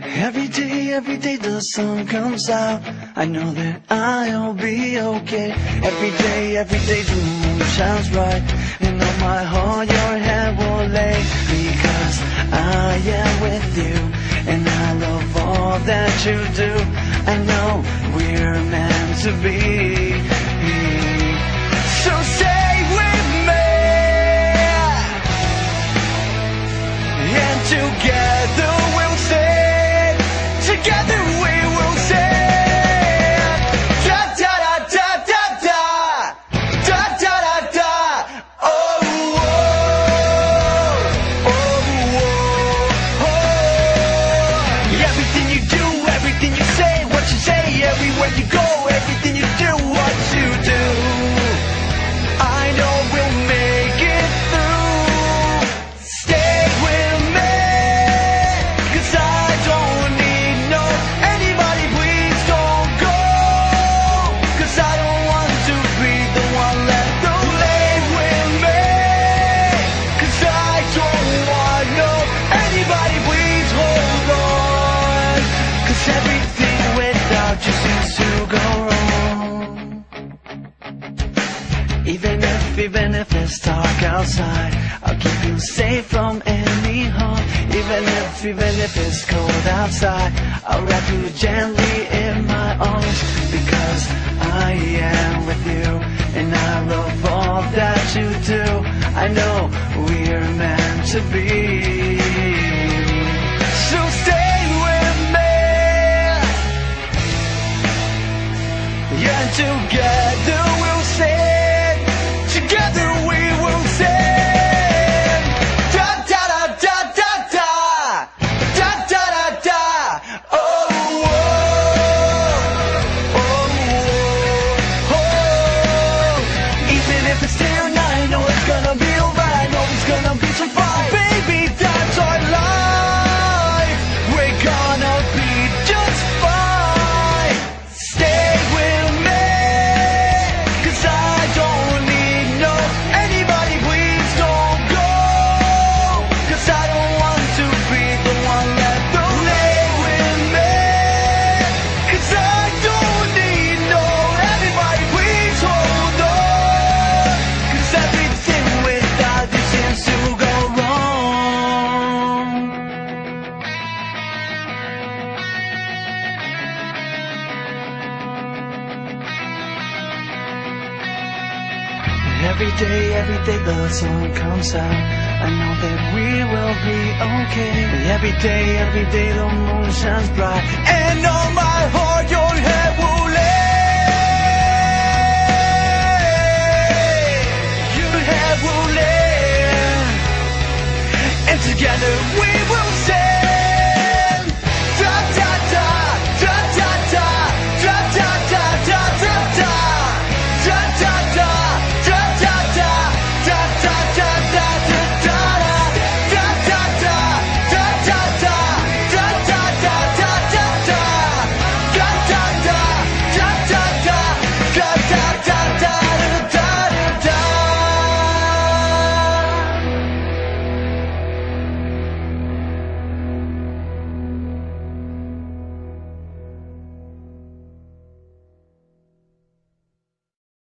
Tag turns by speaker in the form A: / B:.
A: Every day the sun comes out, I know that I'll be okay. Every day the moon shines bright, and on my heart your head will lay. Because I am with you, and I love all that you do. I know we're meant to be. So stay with me, and together we'll stay. Together we will say da da da da da da da da da da. Oh oh oh oh. Everything you do, everything you say, what you say, everywhere you go, everything you do, what you do, I know we'll make it through. Stay with me, 'cause I don't need no anybody, please don't go, 'cause I don't want to be the one left alone. With me, 'cause I don't want no anybody, please hold on, 'cause everything without you seems to go wrong. Even if it's dark outside, I'll keep you safe from any harm. Even if it's cold outside, I'll wrap you gently in my arms. Because I am with you, and I love all that you do. I know we're meant to be. So stay with me, yeah, together we'll stand. Together we will sing da da da da da da da da da da. Oh oh oh oh. Even if it's tonight, I know it's gonna be alright. I know it's gonna be some fun, baby. That's our life. We're gonna be just fine. Stay with me, 'cause I don't need no anybody, please don't go, 'cause I don't want to be the one left alone. With me, 'cause I don't need no anybody, please hold on, 'cause everything without you seems to go wrong. Every day the sun comes out, I know that we will be okay. Every day the moon shines bright, and on my heart your head will lay. Your head will lay, and together we